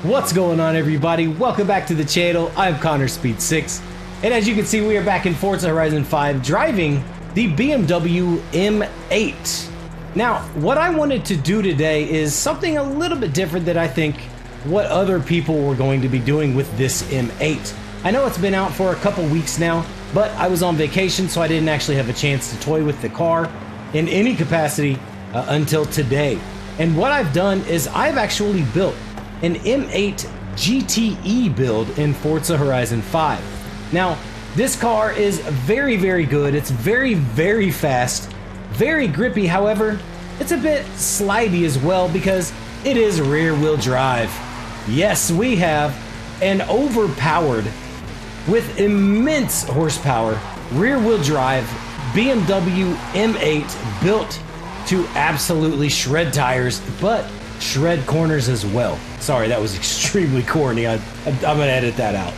What's going on, everybody? Welcome back to the channel. I'm Connor Speed 6, and as you can see, we are back in Forza Horizon 5 driving the BMW M8. Now, what I wanted to do today is something a little bit different than I think what other people were going to be doing with this M8. I know it's been out for a couple weeks now, but I was on vacation, so I didn't actually have a chance to toy with the car in any capacity until today. And what I've done is I've actually built an M8 GTE build in Forza Horizon 5. Now, this car is very, very good. It's very, very fast, very grippy. However, it's a bit slidey as well because it is rear-wheel drive. Yes, we have an overpowered, with immense horsepower, rear-wheel drive BMW M8 built to absolutely shred tires, but shred corners as well. Sorry, that was extremely corny. I'm gonna edit that out.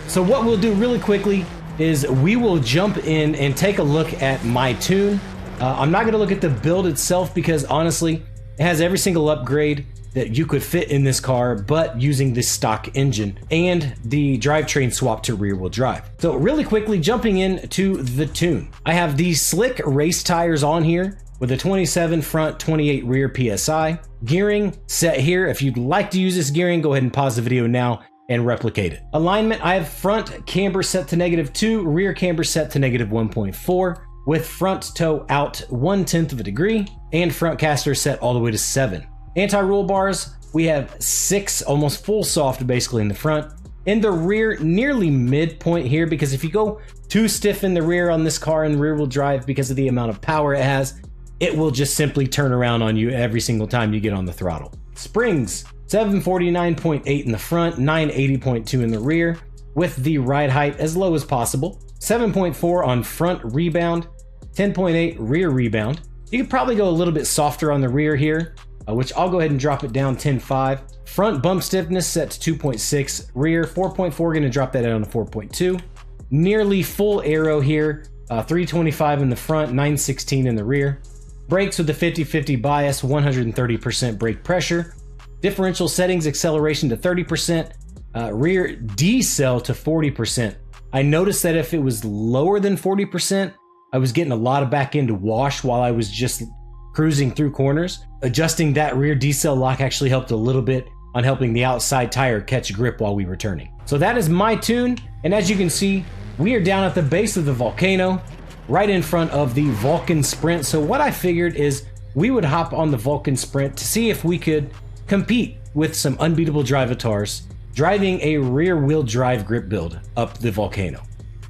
So what we'll do really quickly is we will jump in and take a look at my tune. I'm not gonna look at the build itself because honestly, it has every single upgrade that you could fit in this car, but using the stock engine and the drivetrain swap to rear-wheel drive. So really quickly jumping into the tune. I have these slick race tires on here with a 27 front, 28 rear PSI. Gearing set here. If you'd like to use this gearing, go ahead and pause the video now and replicate it. Alignment, I have front camber set to -2, rear camber set to -1.4, with front toe out 1/10 of a degree, and front caster set all the way to 7. Anti-roll bars, we have 6, almost full soft basically in the front. In the rear, nearly midpoint here, because if you go too stiff in the rear on this car in rear-wheel drive because of the amount of power it has, it will just simply turn around on you every single time you get on the throttle. Springs, 749.8 in the front, 980.2 in the rear, with the ride height as low as possible. 7.4 on front rebound, 10.8 rear rebound. You could probably go a little bit softer on the rear here, which I'll go ahead and drop it down 10.5. Front bump stiffness set to 2.6, rear 4.4, gonna drop that down to 4.2. Nearly full aero here, 325 in the front, 916 in the rear. Brakes with the 50-50 bias, 130% brake pressure. Differential settings, acceleration to 30%, rear decel to 40%. I noticed that if it was lower than 40%, I was getting a lot of back end wash while I was just cruising through corners. Adjusting that rear decel lock actually helped a little bit on helping the outside tire catch grip while we were turning. So that is my tune, and as you can see, we are down at the base of the volcano, right in front of the Vulcan Sprint. So what I figured is we would hop on the Vulcan Sprint to see if we could compete with some unbeatable drivatars driving a rear-wheel drive grip build up the volcano.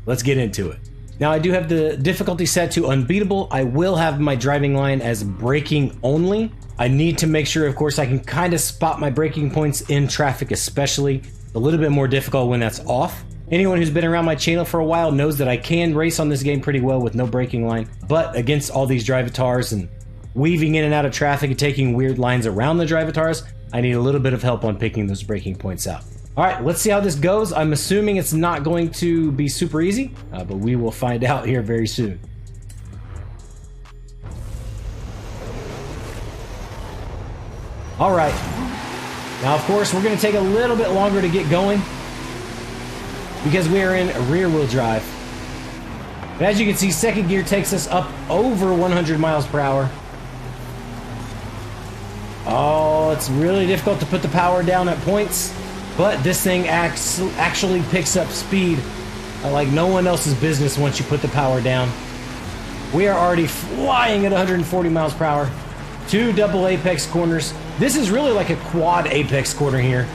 Let's get into it. Now I do have the difficulty set to unbeatable. I will have my driving line as braking only. I need to make sure, of course, I can kind of spot my braking points in traffic especially. It's a little bit more difficult when that's off. Anyone who's been around my channel for a while knows that I can race on this game pretty well with no braking line, but against all these drivatars and weaving in and out of traffic and taking weird lines around the drivatars, I need a little bit of help on picking those braking points out. All right, let's see how this goes. I'm assuming it's not going to be super easy, but we will find out here very soon. All right, now of course we're gonna take a little bit longer to get going because we are in rear-wheel drive. But as you can see, second gear takes us up over 100 miles per hour. Oh, it's really difficult to put the power down at points, but this thing actually picks up speed like no one else's business once you put the power down. We are already flying at 140 miles per hour. 2 double apex corners. This is really like a quad apex corner here.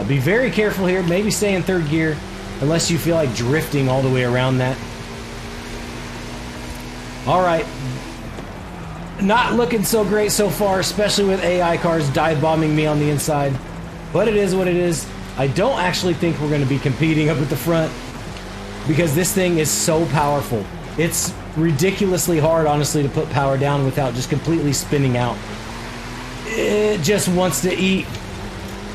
Be very careful here, maybe stay in third gear unless you feel like drifting all the way around that. All right. Not looking so great so far, especially with AI cars dive bombing me on the inside. But it is what it is. I don't actually think we're going to be competing up at the front because this thing is so powerful. It's ridiculously hard, honestly, to put power down without just completely spinning out. It just wants to eat.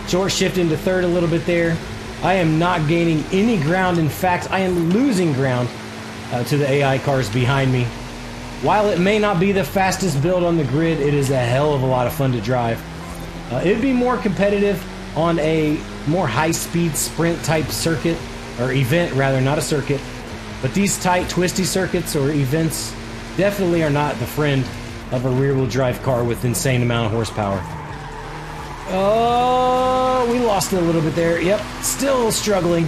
Short shift into third a little bit there. I am not gaining any ground. In fact, I am losing ground to the AI cars behind me. While it may not be the fastest build on the grid, it is a hell of a lot of fun to drive. It'd be more competitive on a more high-speed sprint type circuit, or event rather, not a circuit. But these tight, twisty circuits or events definitely are not the friend of a rear-wheel drive car with insane amount of horsepower. Oh, we lost it a little bit there. Yep, still struggling.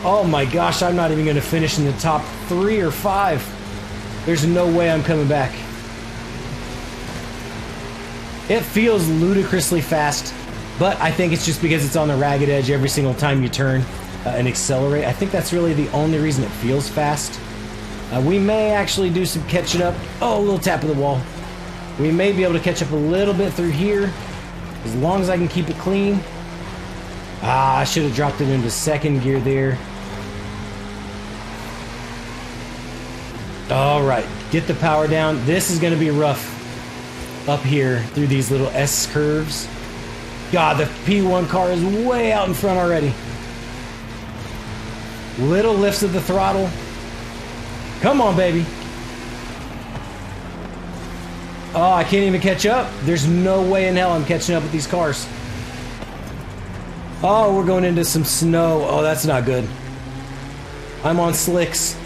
Oh my gosh, I'm not even going to finish in the top 3 or 5. There's no way I'm coming back. It feels ludicrously fast, but I think it's just because it's on the ragged edge every single time you turn and accelerate. I think that's really the only reason it feels fast. We may actually do some catching up. Oh, a little tap of the wall. We may be able to catch up a little bit through here, as long as I can keep it clean. Ah, I should have dropped it into second gear there. All right, get the power down. This is going to be rough up here through these little S curves. God, the P1 car is way out in front already. Little lifts of the throttle. Come on, baby. Oh, I can't even catch up. There's no way in hell I'm catching up with these cars. Oh, we're going into some snow. Oh, that's not good. I'm on slicks.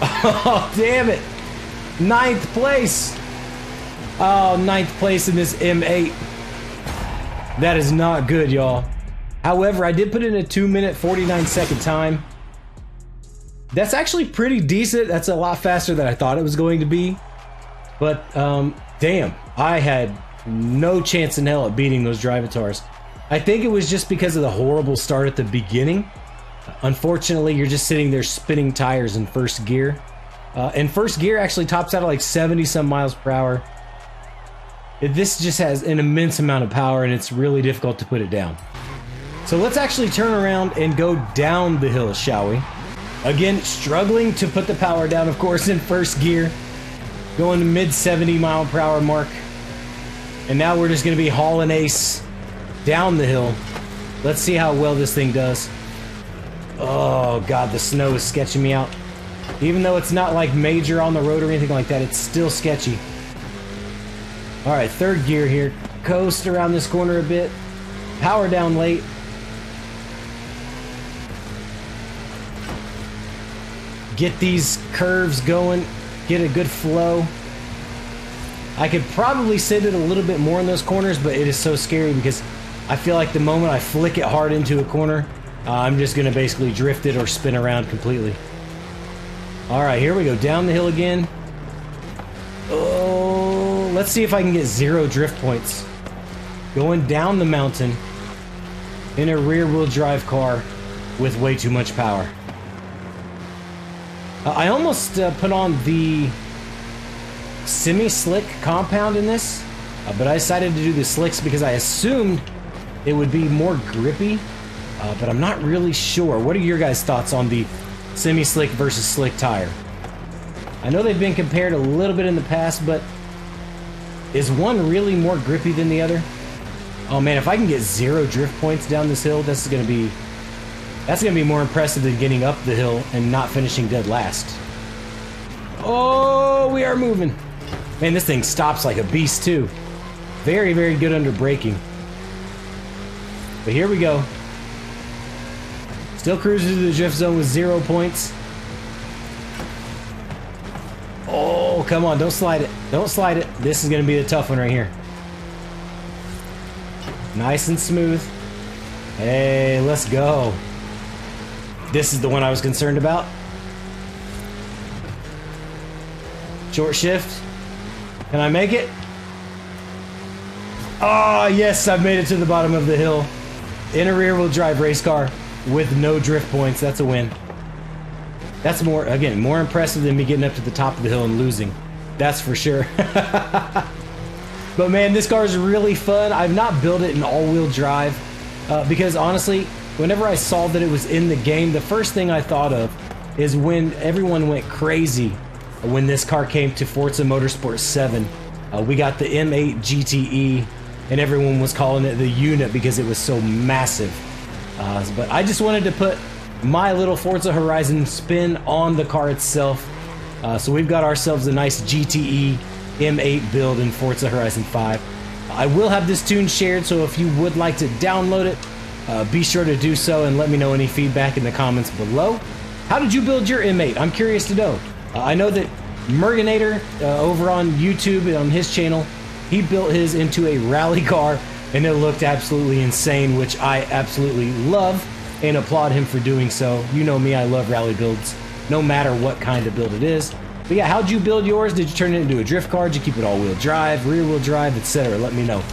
Oh, damn it. 9th place. Oh, 9th place in this M8. That is not good, y'all. However, I did put in a 2-minute 49-second time. That's actually pretty decent. That's a lot faster than I thought it was going to be. But, damn, I had no chance in hell at beating those Drivatars. I think it was just because of the horrible start at the beginning. Unfortunately, you're just sitting there spinning tires in first gear. And first gear actually tops out at like 70-some miles per hour. This just has an immense amount of power, and it's really difficult to put it down. So let's actually turn around and go down the hill, shall we? Again, struggling to put the power down, of course, in first gear. Going to mid 70 mile per hour mark. And now we're just going to be hauling ace down the hill. Let's see how well this thing does. Oh god, the snow is sketching me out. Even though it's not like major on the road or anything like that, it's still sketchy. Alright, third gear here. Coast around this corner a bit. Power down late. Get these curves going. Get a good flow. I could probably sit it a little bit more in those corners, but it is so scary because I feel like the moment I flick it hard into a corner, I'm just going to basically drift it or spin around completely. Alright, here we go. Down the hill again. Oh, let's see if I can get 0 drift points. Going down the mountain in a rear-wheel drive car with way too much power. I almost put on the semi-slick compound in this, but I decided to do the slicks because I assumed it would be more grippy, but I'm not really sure. What are your guys' thoughts on the semi-slick versus slick tire? I know they've been compared a little bit in the past, but is one really more grippy than the other? Oh man, if I can get 0 drift points down this hill, that's gonna be more impressive than getting up the hill and not finishing dead last. Oh, we are moving. Man, this thing stops like a beast too. Very, very good under braking. But here we go. Still cruising through the drift zone with 0 points. Oh, come on, don't slide it. Don't slide it. This is going to be the tough one right here. Nice and smooth. Hey, let's go. This is the one I was concerned about. Short shift. Can I make it? Oh, yes, I've made it to the bottom of the hill in a rear-wheel drive race car with no drift points. That's a win. That's more, again, more impressive than me getting up to the top of the hill and losing. That's for sure. But man, this car is really fun. I've not built it in all-wheel drive because honestly, whenever I saw that it was in the game, the first thing I thought of is when everyone went crazy when this car came to Forza Motorsport 7. We got the M8 GTE, and everyone was calling it the unit because it was so massive. But I just wanted to put my little Forza Horizon spin on the car itself. So we've got ourselves a nice GTE M8 build in Forza Horizon 5. I will have this tune shared, so if you would like to download it, be sure to do so and let me know any feedback in the comments below. How did you build your M8? I'm curious to know. I know that Merginator over on YouTube and on his channel, he built his into a rally car and it looked absolutely insane, which I absolutely love and applaud him for doing so. You know me, I love rally builds, no matter what kind of build it is. But yeah, how'd you build yours? Did you turn it into a drift car? Did you keep it all-wheel drive, rear-wheel drive, etc.? Let me know.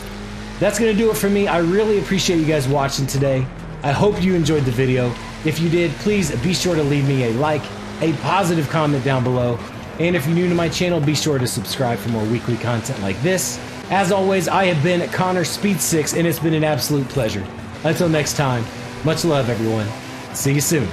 That's going to do it for me. I really appreciate you guys watching today. I hope you enjoyed the video. If you did, please be sure to leave me a like, a positive comment down below. And if you're new to my channel, be sure to subscribe for more weekly content like this. As always, I have been Connor Speed 6, and it's been an absolute pleasure. Until next time, much love, everyone. See you soon.